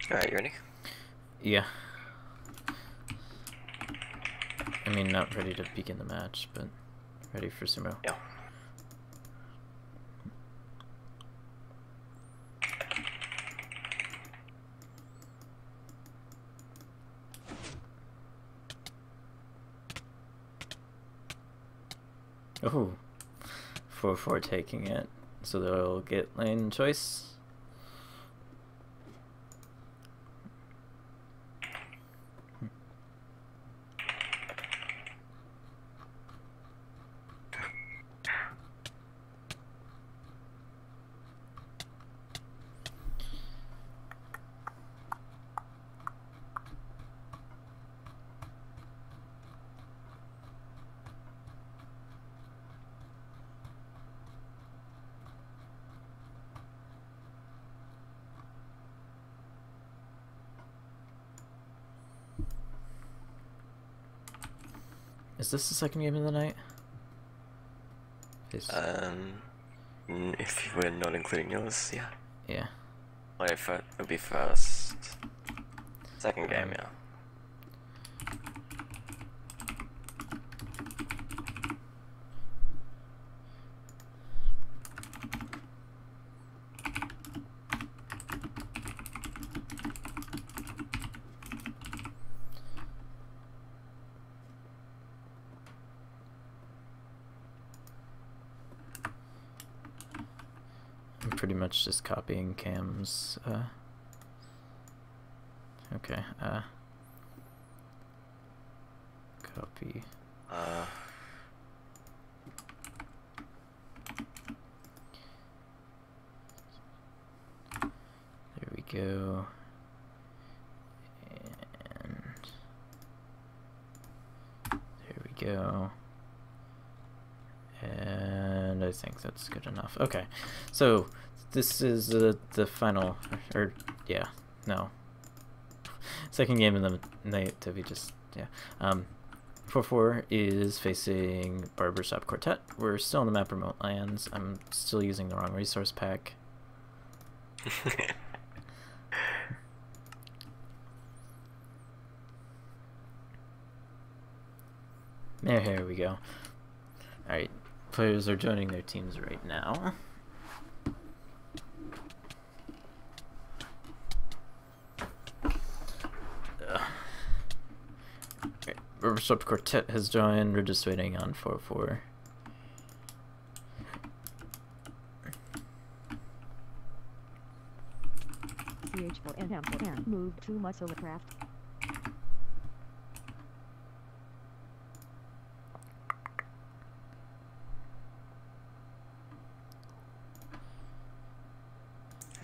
Alright, you ready? Yeah. I mean, not ready to begin the match, but ready for sumo. Yeah. Oh, 4-4 taking it, so they'll get lane choice. Is this the second game of the night? If we're not including yours, yeah. Yeah. Well, if it would be first. Second game, yeah. I'm pretty much just copying Cam's, okay, copy. There we go. And there we go. And I think that's good enough. Okay, so this is the final, or yeah, no, second game of the night that we just, yeah. 4-4 is facing Barbershop Quartet. We're still on the map Remote Lands. I'm still using the wrong resource pack. Here we go. Alright, players are joining their teams right now. Right, Barbershop Quartet has joined. We're just waiting on 4-4. CH4 move to muscle craft.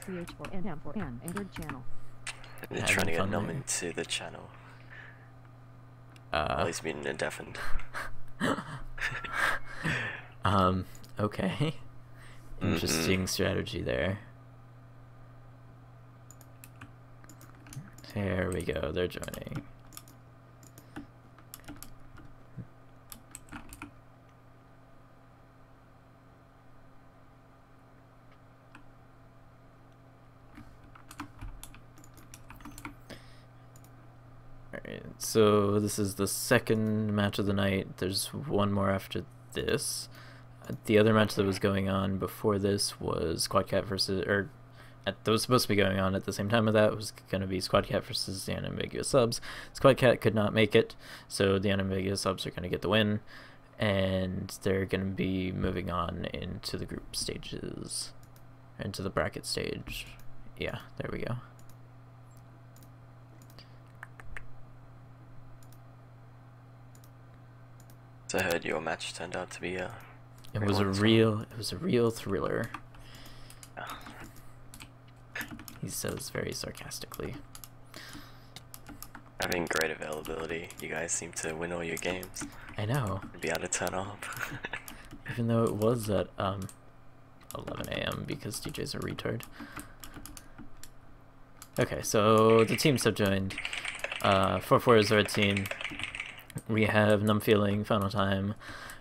CH4 and M4N entered channel. They're trying to get Num into the channel. At least being deafened. Okay. Interesting strategy there. There we go, they're joining. Alright, so this is the second match of the night. There's one more after this. The other match that was going on before this was Quartet versus, that was supposed to be going on at the same time of that. It was going to be Quartet versus the Unambiguous Subs. Quartet could not make it, so the Unambiguous Subs are going to get the win, and they're going to be moving on into the group stages, into the bracket stage. Yeah, there we go. So I heard your match turned out to be it was a real thriller. Yeah. He says very sarcastically. Having great availability, you guys seem to win all your games. I know. Be able to turn up. Even though it was at 11 a.m. because DJ's a retard. Okay, so the teams have joined. 4-4 is our team. We have Numb Feeling, Final Time,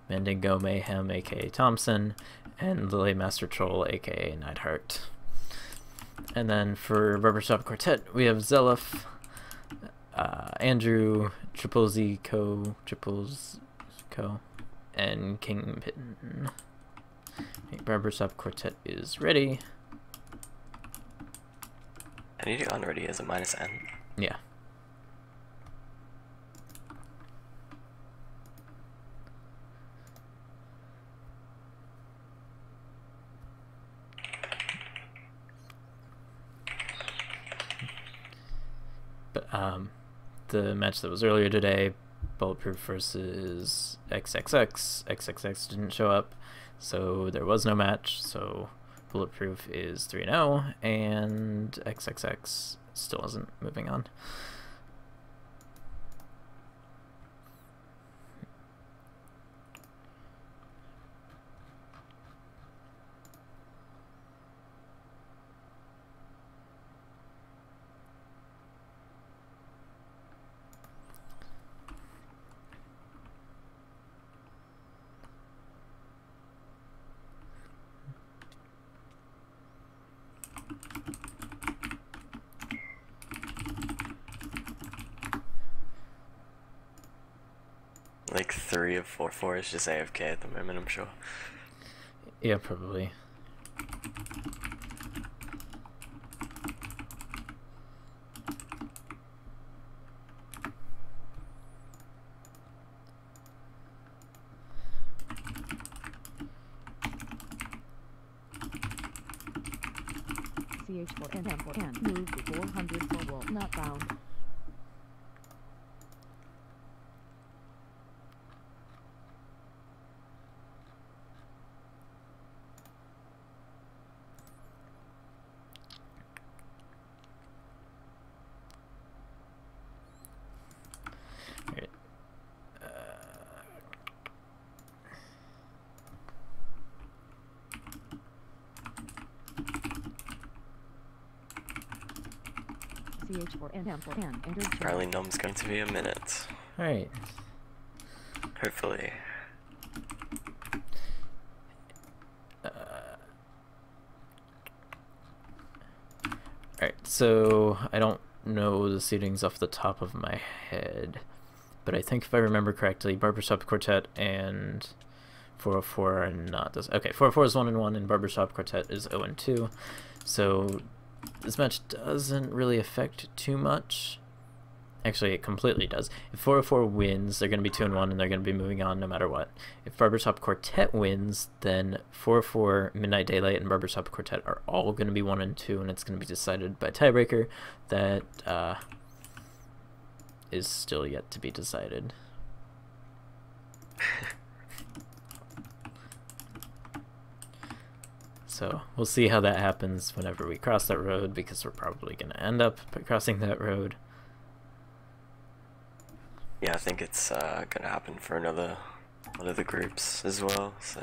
Mandingo Mayhem, aka Thompson, and Lily Master Troll, aka Nightheart. And then for Barbershop Quartet, we have Zelef, Andrew, Triples Co, and Kingpin. Okay, Barbershop Quartet is ready. I need to unready as a -N. Yeah. But the match that was earlier today, Bulletproof versus XXX. XXX didn't show up, so there was no match. So Bulletproof is 3-0, and XXX still isn't moving on. Like 3 of 4-4 is just AFK at the moment, I'm sure. Yeah, probably. CH4 and M4N. Move to 400 for wall not bound. Alright. CH4 and M4N. Entered channel. Probably Num's going to be a minute. Alright. Hopefully. Alright, so I don't know the seedings off the top of my head, but I think if I remember correctly, Barbershop Quartet and 404 are not this. Okay, 404 is 1-1 and Barbershop Quartet is 0-2. So this match doesn't really affect too much. Actually, it completely does. If 404 wins, they're going to be 2-1 and they're going to be moving on no matter what. If Barbershop Quartet wins, then 404, Midnight Daylight, and Barbershop Quartet are all going to be 1-2, and it's going to be decided by tiebreaker. That is still yet to be decided. So we'll see how that happens whenever we cross that road, because we're probably going to end up by crossing that road. Yeah, I think it's gonna happen for another one of the groups as well, so.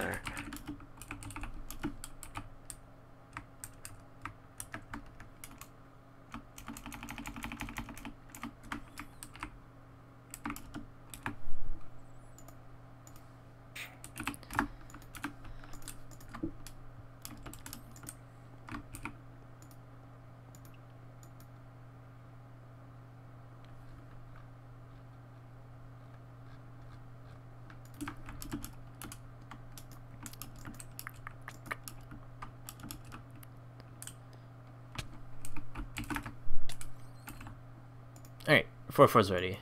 Alright, 4-4's ready.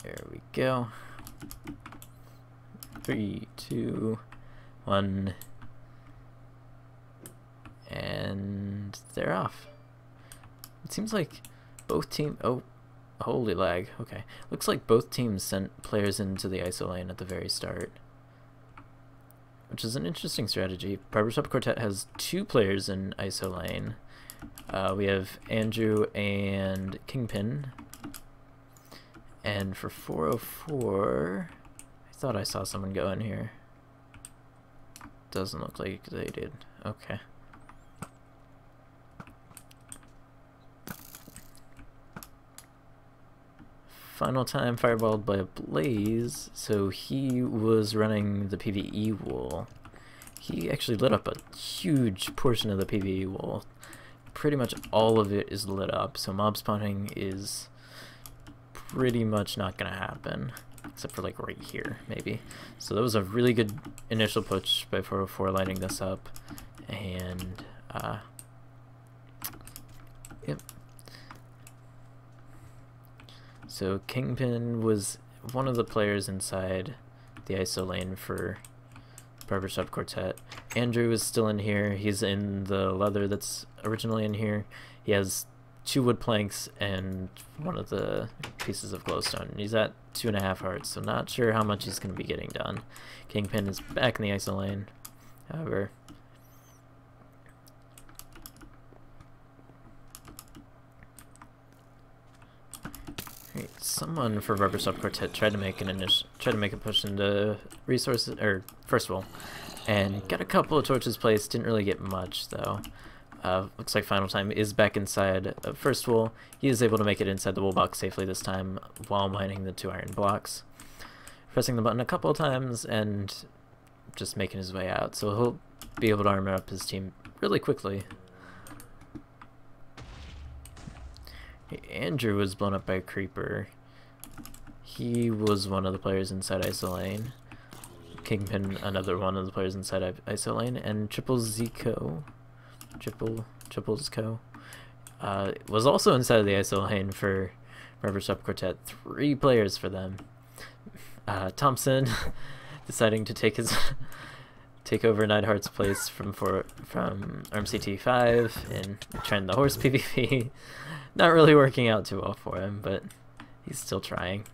There we go. 3, 2, 1. And they're off. It seems like both teams... Oh, holy lag. Okay. Looks like both teams sent players into the ISO lane at the very start, which is an interesting strategy. Barbershop Quartet has 2 players in ISO lane. We have Andrew and Kingpin. And for 404, I thought I saw someone go in here. Doesn't look like they did. Okay. Final Time fireballed by a blaze, so he was running the PvE wall. He actually lit up a huge portion of the PvE wall. Pretty much all of it is lit up, so mob spawning is pretty much not gonna happen, except for like right here maybe. So that was a really good initial push by 404 lighting this up, and yep. So Kingpin was one of the players inside the ISO lane for Barbershop Quartet. Andrew is still in here. He's in the leather that's originally in here. He has 2 wood planks and one of the pieces of glowstone. He's at 2.5 hearts, so not sure how much he's going to be getting done. Kingpin is back in the ISO lane, however. Someone for Barbershop Quartet tried to make a push into resources, or first wall, and got a couple of torches placed. Didn't really get much though. Looks like Final Time is back inside of first wall. He is able to make it inside the wool box safely this time while mining the 2 iron blocks. Pressing the button a couple of times and just making his way out, so he'll be able to armor up his team really quickly. Andrew was blown up by a creeper. He was one of the players inside ISO lane. Kingpin, another one of the players inside ISO lane, and Triples Co. Was also inside of the ISO lane for Barbershop Quartet. 3 players for them. Thompson deciding to take over Neidhart's place from RMCT 5 and trying the horse PvP. Not really working out too well for him, but he's still trying.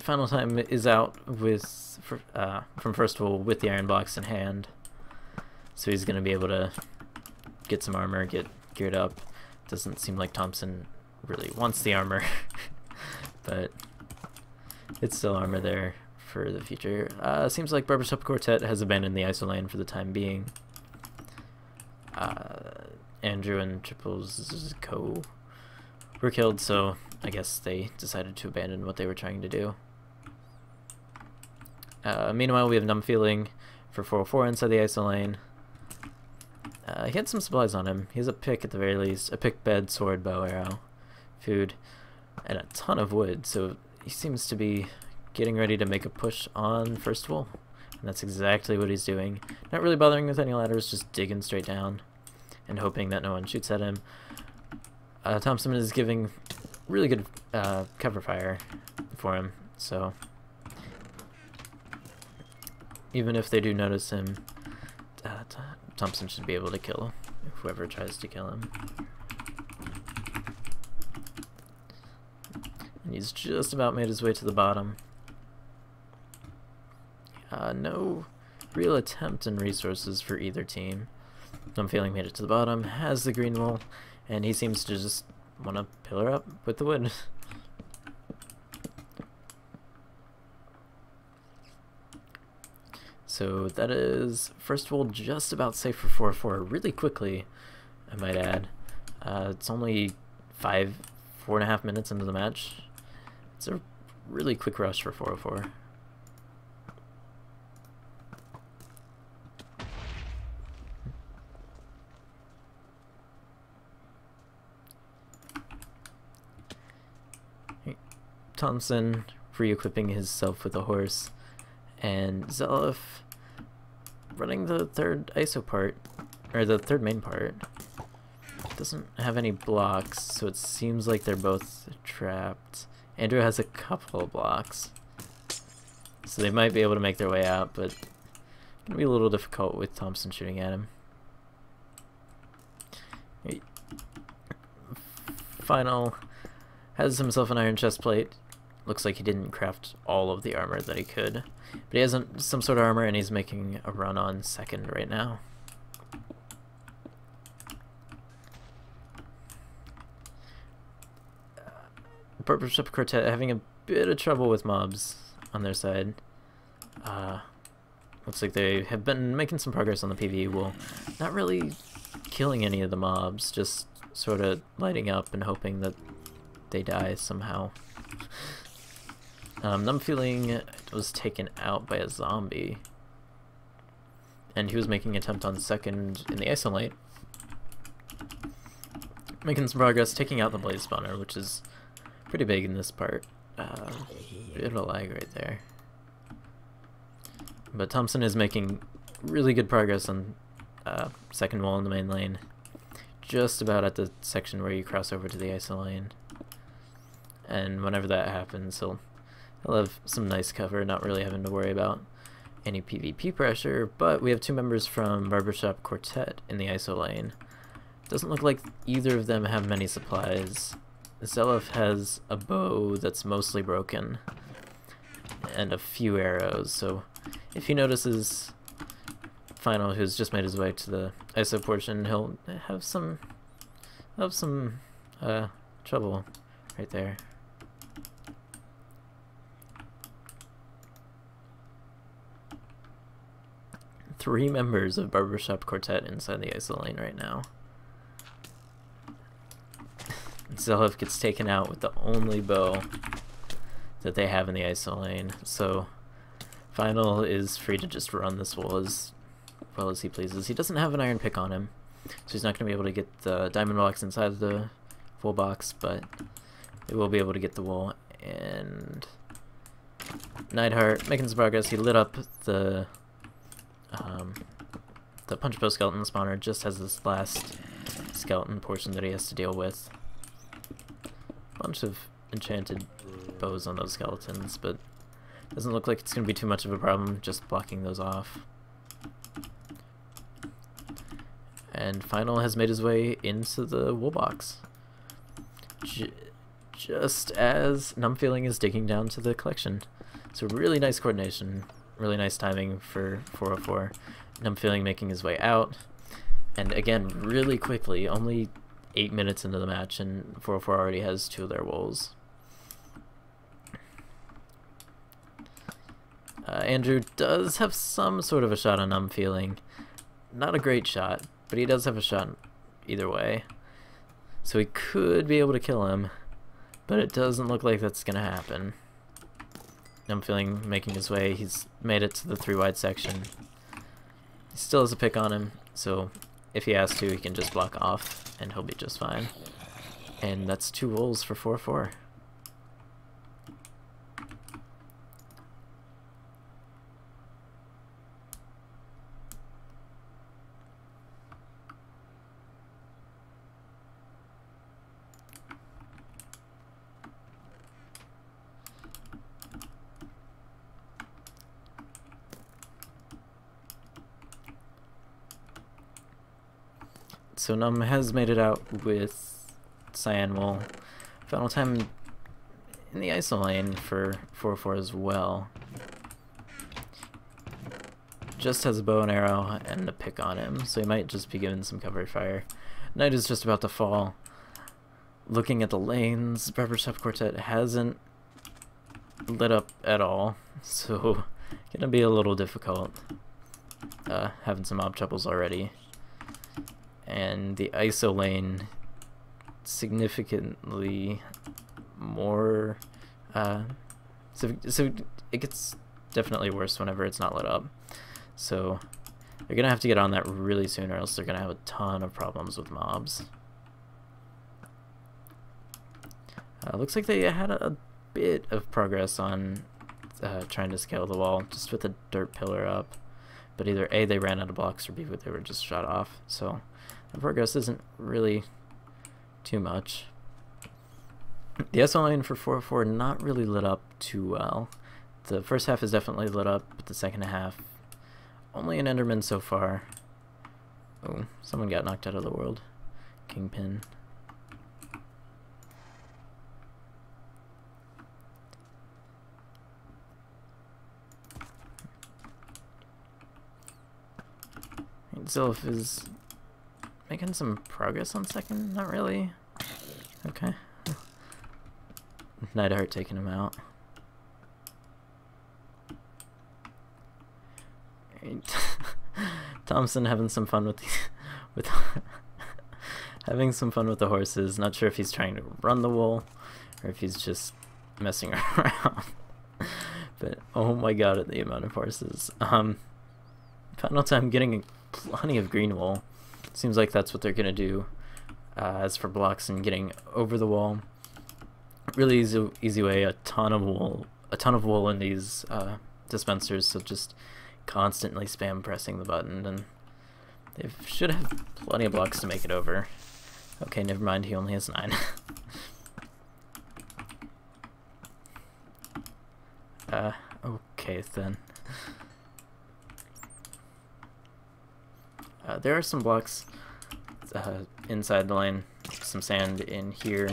Final Time is out from first wall with the iron blocks in hand, so he's going to be able to get some armor, get geared up. Doesn't seem like Thompson really wants the armor, but it's still armor there for the future. Seems like Barbershop Quartet has abandoned the ISO lane for the time being. Andrew and Triples Co. were killed, so I guess they decided to abandon what they were trying to do. Meanwhile, we have Numb Feeling for 404 inside the ISO lane. He had some supplies on him. He has a pick at the very least. A pick, bed, sword, bow, arrow, food, and a ton of wood, so he seems to be getting ready to make a push on first wall. And that's exactly what he's doing. Not really bothering with any ladders, just digging straight down and hoping that no one shoots at him. Thompson is giving really good cover fire for him, so even if they do notice him, Thompson should be able to kill whoever tries to kill him. And he's just about made his way to the bottom. No real attempt in resources for either team. Numb Feeling made it to the bottom, has the green wool, and he seems to just want to pillar up with the wood. So that is first wall just about safe for 4-4 really quickly, I might add. It's only 4.5 minutes into the match. It's a really quick rush for 404. Thompson re-equipping himself with a horse, and Zelif running the third ISO part, or the third main part. Doesn't have any blocks, so it seems like they're both trapped. Andrew has a couple of blocks, so they might be able to make their way out, but it's gonna be a little difficult with Thompson shooting at him. Final has himself an iron chest plate. Looks like he didn't craft all of the armor that he could, but he has some sort of armor, and he's making a run on second right now. Barbershop Quartet having a bit of trouble with mobs on their side. Looks like they have been making some progress on the PvE wall. Not really killing any of the mobs, just sort of lighting up and hoping that they die somehow. I'm feeling was taken out by a zombie. And he was making an attempt on second in the isolate. Making some progress, taking out the blaze spawner, which is pretty big in this part. Bit of a lag right there. But Thompson is making really good progress on second wall in the main lane. Just about at the section where you cross over to the ISO lane. And whenever that happens, he'll have some nice cover, not really having to worry about any PvP pressure. But we have two members from Barbershop Quartet in the ISO lane. Doesn't look like either of them have many supplies. Zelef has a bow that's mostly broken and a few arrows, so if he notices Final, who's just made his way to the ISO portion, he'll have some trouble right there. Three members of Barbershop Quartet inside the ISO lane right now. Zelef gets taken out with the only bow that they have in the ISO lane, so Final is free to just run this wall as well as he pleases. He doesn't have an iron pick on him, so he's not going to be able to get the diamond blocks inside the full box, but he will be able to get the wall. And Neidhart making some progress. He lit up the punch bow skeleton spawner, just has this last skeleton portion that he has to deal with. Bunch of enchanted bows on those skeletons, but doesn't look like it's going to be too much of a problem just blocking those off. And Final has made his way into the wool box. Just as Numfeeling is digging down to the collection. So really nice coordination, really nice timing for 404. Numfeeling making his way out. And again, really quickly, only 8 minutes into the match, and 404 already has two of their wolves. Andrew does have some sort of a shot on Numfeeling. Not a great shot, but he does have a shot either way. So he could be able to kill him, but it doesn't look like that's going to happen. Numfeeling making his way. He's made it to the 3-wide section. He still has a pick on him, so if he has to, he can just block off, and he'll be just fine. And that's 2 wolves for 4-4. So Num has made it out with Cyan Wool. Final time in the ISO lane for 4-4 as well. Just has a bow and arrow and a pick on him, so he might just be given some cover fire. Night is just about to fall. Looking at the lanes, Barbershop Quartet hasn't lit up at all, so gonna be a little difficult. Having some mob troubles already. And the ISO lane significantly more so it gets definitely worse whenever it's not lit up, so they're gonna have to get on that really soon, or else they're gonna have a ton of problems with mobs. Looks like they had a bit of progress on trying to scale the wall just with a dirt pillar up, but either A, they ran out of blocks, or B, they were just shot off, so the progress isn't really too much. The SL lane for 4-4 not really lit up too well. The first half is definitely lit up, but the second half, only an Enderman so far. Oh, someone got knocked out of the world. Kingpin. Zelf is making some progress on second? Not really. Okay. Neidhart taking him out. Alright. Thompson having some fun with the, with having some fun with the horses. Not sure if he's trying to run the wool or if he's just messing around. But oh my god, at the amount of horses. Final time getting plenty of green wool. Seems like that's what they're gonna do. As for blocks and getting over the wall, really easy way. A ton of wool in these dispensers. So just constantly spam pressing the button, and they should have plenty of blocks to make it over. Okay, never mind. He only has 9. Okay then. There are some blocks inside the lane, some sand in here,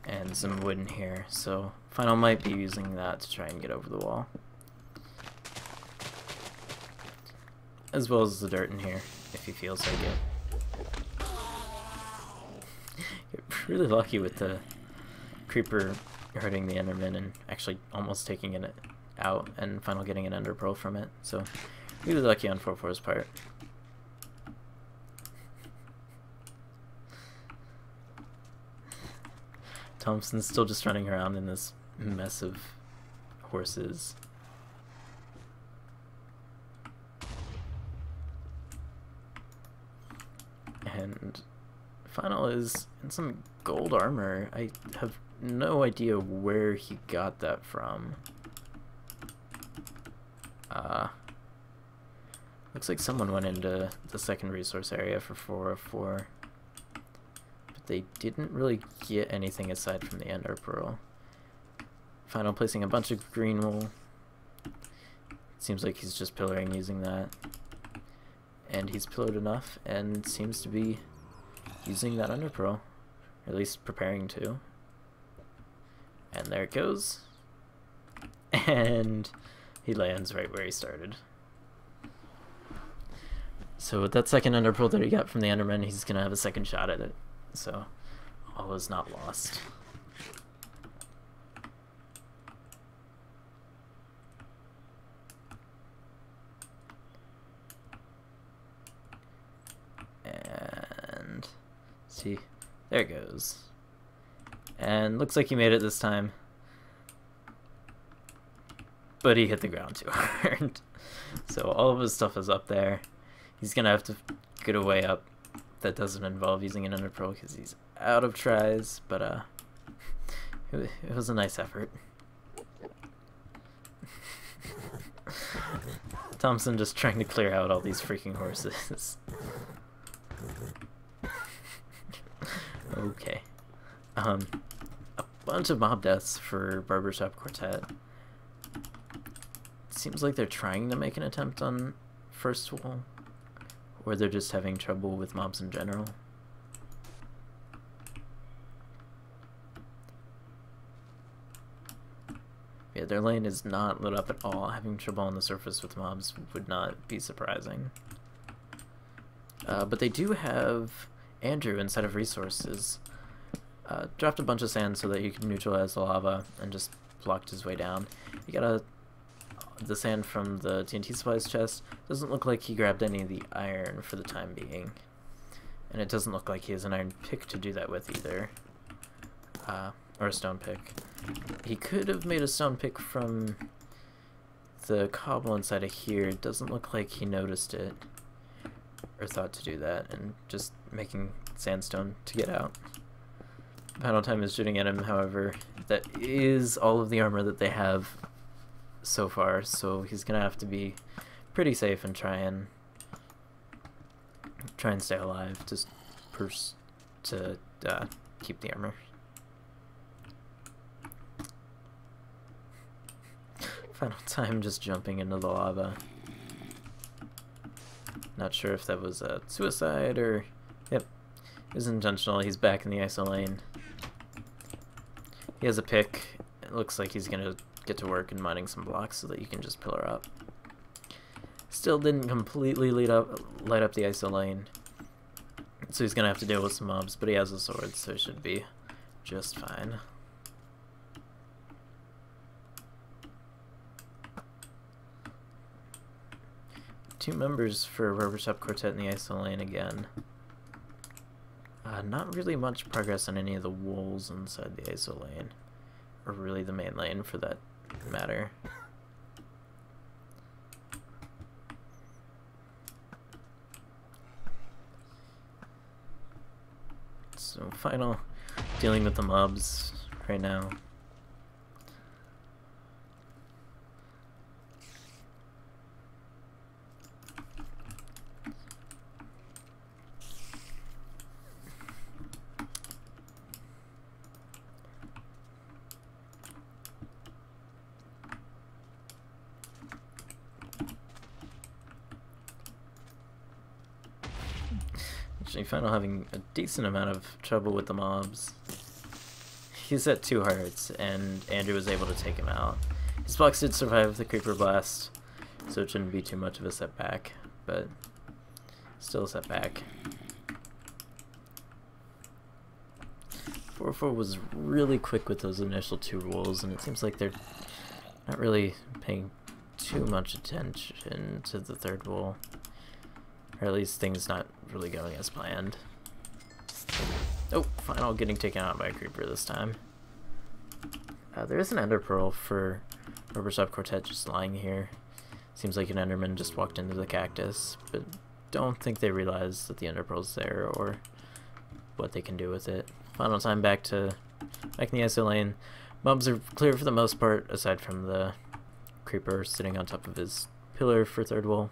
and some wood in here, so Final might be using that to try and get over the wall. As well as the dirt in here, if he feels like it. Get really lucky with the creeper hurting the Enderman and actually almost taking it out, and Final getting an Ender Pearl from it, so really lucky on 4-4's part. Thompson's still just running around in this mess of horses. And Final is in some gold armor. I have no idea where he got that from. Looks like someone went into the second resource area for 404. But they didn't really get anything aside from the Ender Pearl. Final placing a bunch of green wool. Seems like he's just pillaring using that. And he's pillared enough and seems to be using that Ender Pearl. Or at least preparing to. And there it goes. And he lands right where he started. So with that second Ender Pearl that he got from the Enderman, he's going to have a second shot at it. So all is not lost. And see, there it goes. And looks like he made it this time. But he hit the ground too hard. So all of his stuff is up there. He's gonna have to get a way up that doesn't involve using an Ender Pearl because he's out of tries, but it was a nice effort. Thompson just trying to clear out all these freaking horses. Okay. A bunch of mob deaths for Barbershop Quartet. Seems like they're trying to make an attempt on first wall, or they're just having trouble with mobs in general. Yeah, their lane is not lit up at all. Having trouble on the surface with mobs would not be surprising. But they do have Andrew inside of resources. Dropped a bunch of sand so that he could neutralize the lava and just blocked his way down. He got the sand from the TNT supplies chest. Doesn't look like he grabbed any of the iron for the time being. And it doesn't look like he has an iron pick to do that with either. Or a stone pick. He could have made a stone pick from the cobble inside of here. It doesn't look like he noticed it or thought to do that, and just making sandstone to get out. Final time is shooting at him, however. That is all of the armor that they have so far, so he's gonna have to be pretty safe and try and stay alive to keep the armor. Final time just jumping into the lava. Not sure if that was a suicide or... Yep, it was intentional. He's back in the ISO lane. He has a pick. It looks like he's gonna get to work in mining some blocks so that you can just pillar up. Still didn't completely light up the ISO lane, so he's gonna have to deal with some mobs, but he has a sword, so it should be just fine. 2 members for Barbershop Quartet in the ISO lane again. Not really much progress on any of the wolves inside the ISO lane, or really the main lane for that matter. So final, dealing with the mobs right now. Actually, Final having a decent amount of trouble with the mobs. He's at 2 hearts, and Andrew was able to take him out. His box did survive the creeper blast, so it shouldn't be too much of a setback, but still a setback. 4-4 was really quick with those initial 2 rolls, and it seems like they're not really paying too much attention to the 3rd roll. Or at least things not really going as planned. Oh, Final getting taken out by a creeper this time. There is an ender pearl for Barbershop Quartet just lying here. Seems like an enderman just walked into the cactus, but don't think they realize that the ender pearl's there or what they can do with it. Final time back in the ISO lane. Mobs are clear for the most part, aside from the creeper sitting on top of his pillar for 3rd wall.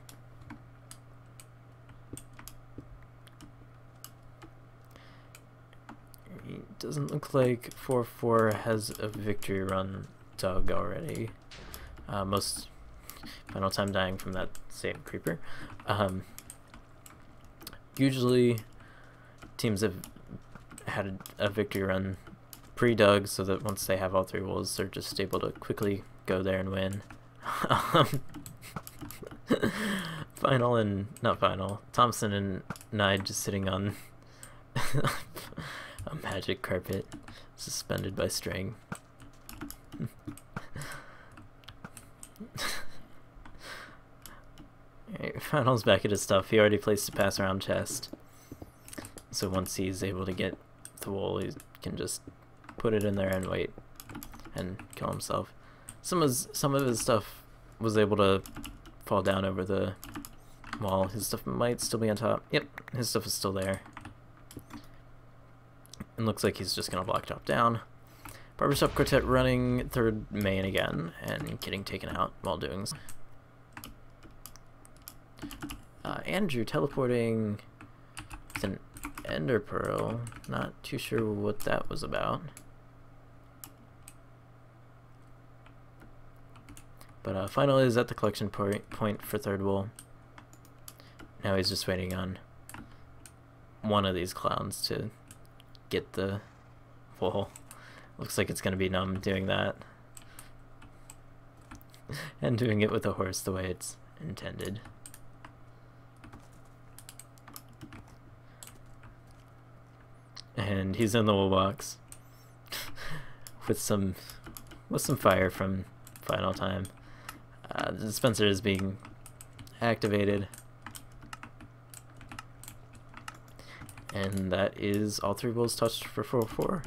Doesn't look like 4-4 has a victory run dug already. Most Final time dying from that same creeper. Usually teams have had a victory run pre-dug so that once they have all 3 wolves, they're just able to quickly go there and win. Thompson and Nide just sitting on a magic carpet suspended by string. Alright, Final's back at his stuff. He already placed a pass around chest, so once he's able to get the wool, he can just put it in there and wait and kill himself. Some of his stuff was able to fall down over the wall. His stuff might still be on top. Yep, his stuff is still there. And looks like he's just gonna block drop down. Barbershop Quartet running 3rd main again and getting taken out while doing so. Andrew teleporting with an ender pearl. Not too sure what that was about. But Final is at the collection point for 3rd wall. Now he's just waiting on one of these clowns to get the wool. Looks like it's gonna be Numb doing that. And doing it with a horse the way it's intended. And he's in the wool box with some fire from Final time. The dispenser is being activated. And that is all 3 wolves touched for 4-4.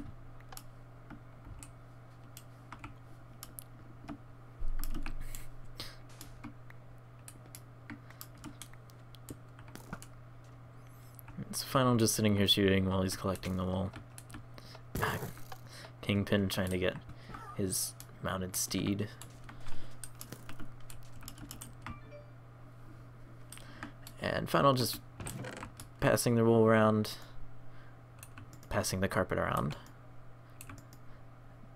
It's Final just sitting here shooting while he's collecting the wool. Kingpin trying to get his mounted steed. And Final just passing the wool around, passing the carpet around.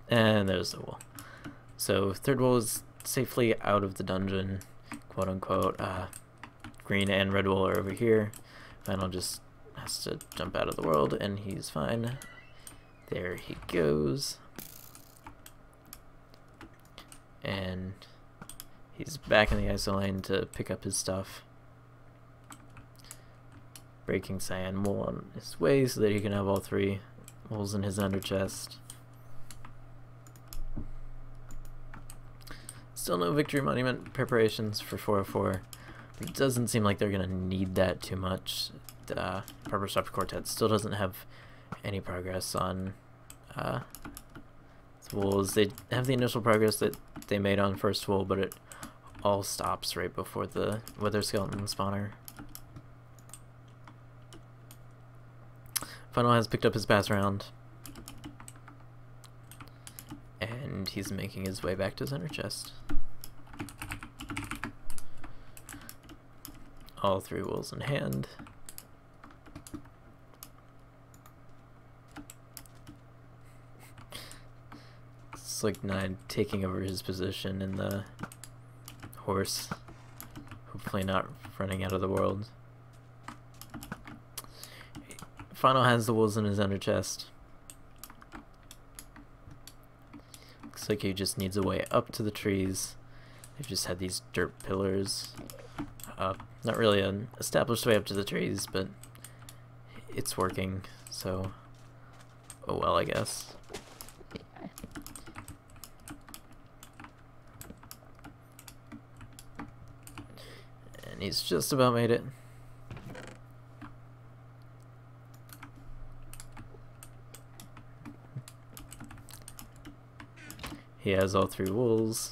And there's the wool. So 3rd wool is safely out of the dungeon, quote unquote. Green and red wool are over here. Final just has to jump out of the world and he's fine. There he goes. And he's back in the ISO lane to pick up his stuff. Breaking Cyan wool on his way so that he can have all 3 wools in his under chest. Still no victory monument preparations for 404. But it doesn't seem like they're going to need that too much. Barbershop Quartet still doesn't have any progress on wools. They have the initial progress that they made on first wool, but it all stops right before the Wither Skeleton spawner. Final has picked up his pass round, and he's making his way back to center chest. All 3 wools in hand. It's like Nine taking over his position in the horse. Hopefully not running out of the world. Final has the wolves in his under chest. Looks like he just needs a way up to the trees. They've just had these dirt pillars. Not really an established way up to the trees, but it's working, so oh well, I guess. And he's just about made it. He has all 3 wolves.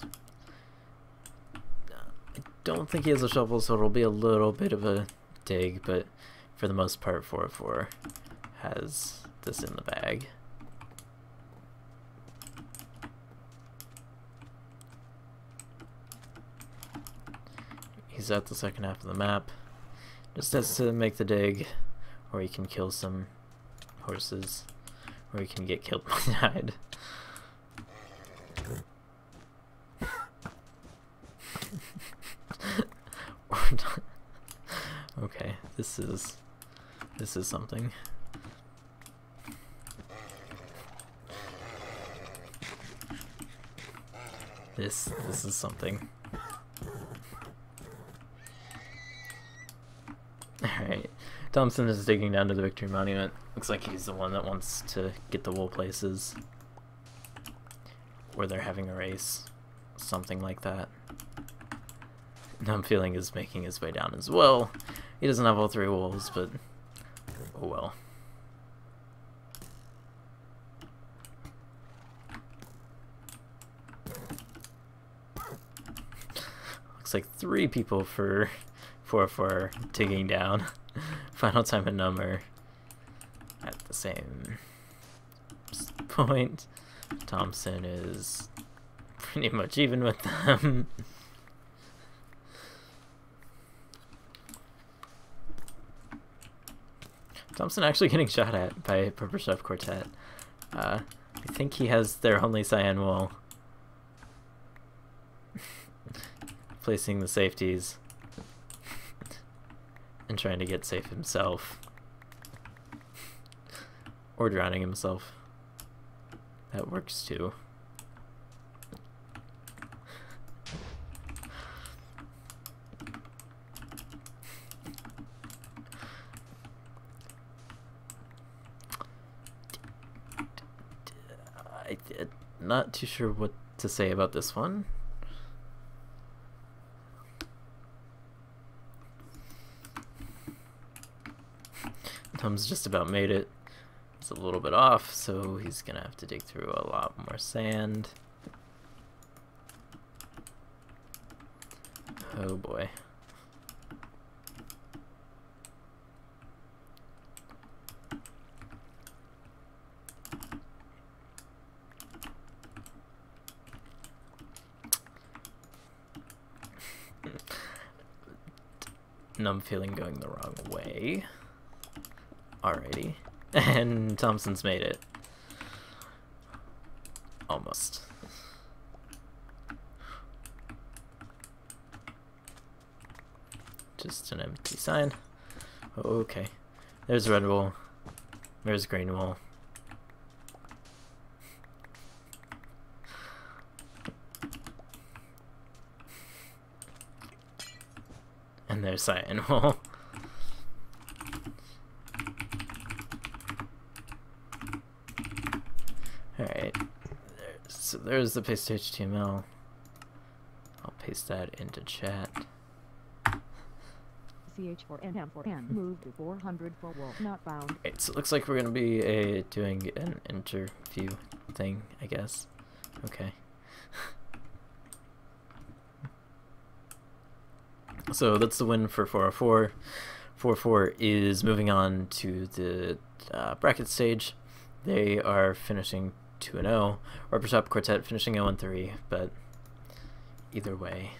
I don't think he has a shovel, so it'll be a little bit of a dig, but for the most part 404 has this in the bag. He's at the second half of the map. Just has to make the dig, or he can kill some horses, or he can get killed by the tide. Okay, this is something. This is something. Alright. Thompson is digging down to the Victory Monument. Looks like he's the one that wants to get the wool places. Or they're having a race. Something like that. I'm feeling is making his way down as well. He doesn't have all 3 wolves, but oh well. Looks like 3 people for 4 digging down. Final time and number at the same point. Thompson is pretty much even with them. Thompson actually getting shot at by Barbershop Quartet. I think he has their only cyan wool. Placing the safeties. And trying to get safe himself. Or drowning himself. That works too. Not too sure what to say about this one. Tom's just about made it. It's a little bit off, so he's gonna have to dig through a lot more sand. Oh boy. I'm feeling going the wrong way. Alrighty. And Thompson's made it. Almost. Just an empty sign. Okay. There's red wool. There's green wool. And there's cyan wool. Alright. So there's the paste HTML. I'll paste that into chat. CH4N M4N. Move to 400 for wolf not found. Right, so it looks like we're gonna be doing an interview thing, I guess. Okay. So that's the win for 404. 404 is moving on to the bracket stage. They are finishing 2-0. Barbershop Quartet finishing 0-3, but either way.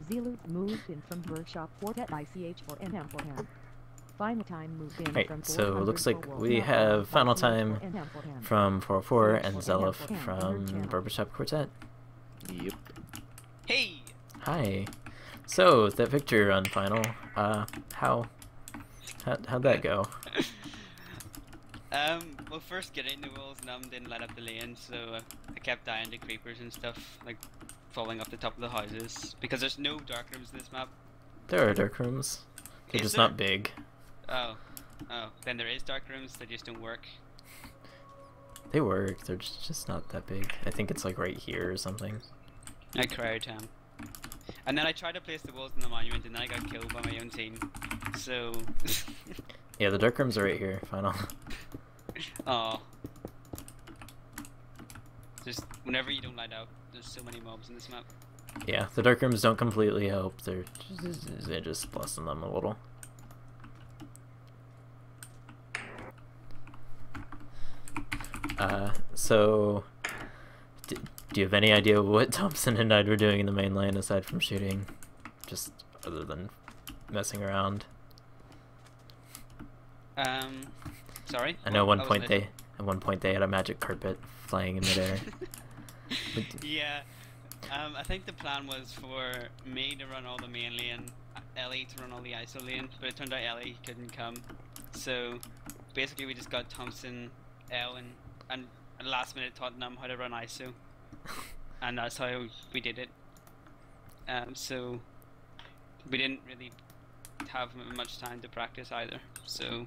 Zulu moved in from Barbershop Quartet by CH4N M4N. Final time moved in Right, from so 400 looks like for wolf we not have found by final time CH4N M4N. from 404 and CH4N Zelef M4N from entered channel. Barbershop Quartet. Yep. Hey! Hi. So that victory run final, how'd that go? Well, first getting the walls, didn't light up the lane, so I kept dying to creepers and stuff, like falling off the top of the houses, because there's no dark rooms in this map. There are dark rooms. They're Is just there? not big. Oh, then there is dark rooms, they just don't work. They work, they're just not that big. I think it's like right here or something. I cried, and then I tried to place the walls in the monument, and then I got killed by my own team, so... Yeah, the dark rooms are right here, final. Aw. Just, whenever you don't light out, there's so many mobs in this map. Yeah, the dark rooms don't completely help, they're just lessen them a little. So... Do you have any idea what Thompson and I were doing in the main lane aside from shooting? Just other than messing around. Sorry? I know What? at one point they had a magic carpet flying in midair. Yeah. I think the plan was for me to run all the main lane, Ellie to run all the ISO lane, but it turned out Ellie couldn't come. So basically we just got Thompson, L, and last minute taught them how to run ISO. And that's how we did it. So we didn't really have much time to practice either. So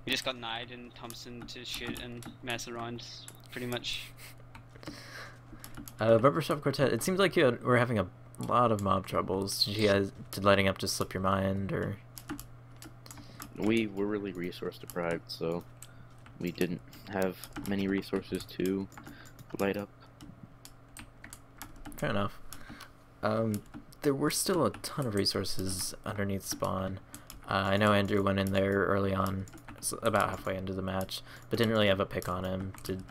we just got Nide and Thompson to shoot and mess around, pretty much. Barbershop Quartet, it seems like you were having a lot of mob troubles. Did lighting up just slip your mind, or? We were really resource deprived, so we didn't have many resources to light up. Fair enough. There were still a ton of resources underneath spawn. I know Andrew went in there early on, about halfway into the match, but didn't really have a pick on him. Did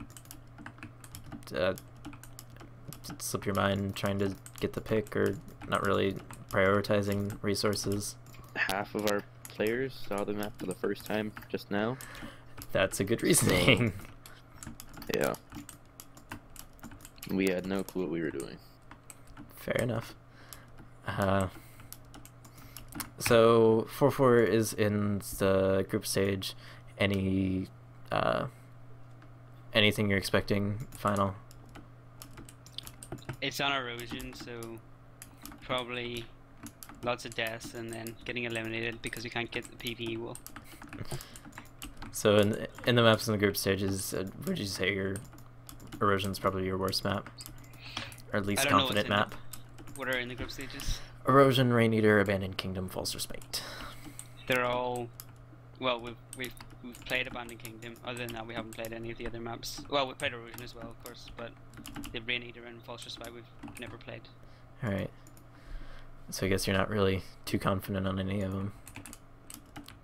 slip your mind trying to get the pick, or not really prioritizing resources? Half of our players saw the map for the first time just now. That's a good reasoning. Yeah. We had no clue what we were doing. Fair enough. So 4-4 is in the group stage. Anything you're expecting final? It's on erosion, so probably lots of deaths and then getting eliminated because we can't get the PvE wall. So in the maps in the group stages, would you say your erosion's probably your worst map, or at least confident map? What are in the group stages? Erosion, Rain Eater, Abandoned Kingdom, False Respect. They're all, well, we've played Abandoned Kingdom. Other than that, we haven't played any of the other maps. Well, we played Erosion as well, of course, but the Rain Eater and False Respect we've never played. All right. So I guess you're not really too confident on any of them.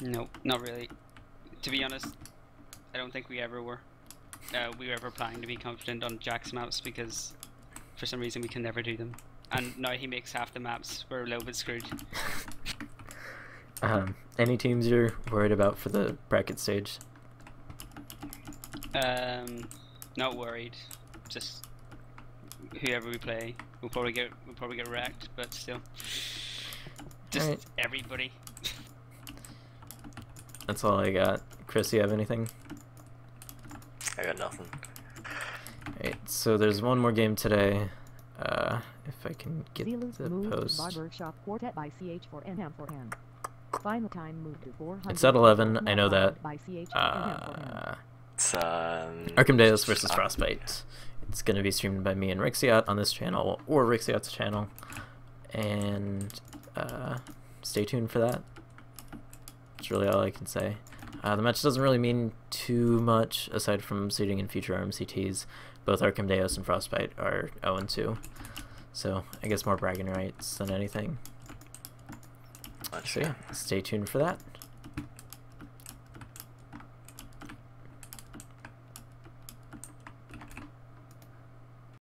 No, not really. To be honest, I don't think we ever were. We were ever planning to be confident on Jack's maps because for some reason we can never do them. And now he makes half the maps. We're a little bit screwed. Any teams you're worried about for the bracket stage? Not worried. Just whoever we play, we'll probably get wrecked, but still, just Alright. everybody. That's all I got. Chris, you have anything? I got nothing. Alright, so there's one more game today. If I can get Zealand's the moved post. Barbershop Quartet by CH4N M4N. Final time moved to 400. It's at 11, I know that. By CH or NM4M. It's Arkham Deus versus Frostbite. It's going to be streamed by me and Rixiot on this channel, or Rixiot's channel. And stay tuned for that. That's really all I can say. The match doesn't really mean too much, aside from seeding in future RMCTs. Both Arkham Deus and Frostbite are 0-2. So, I guess more bragging rights than anything. So yeah, stay tuned for that.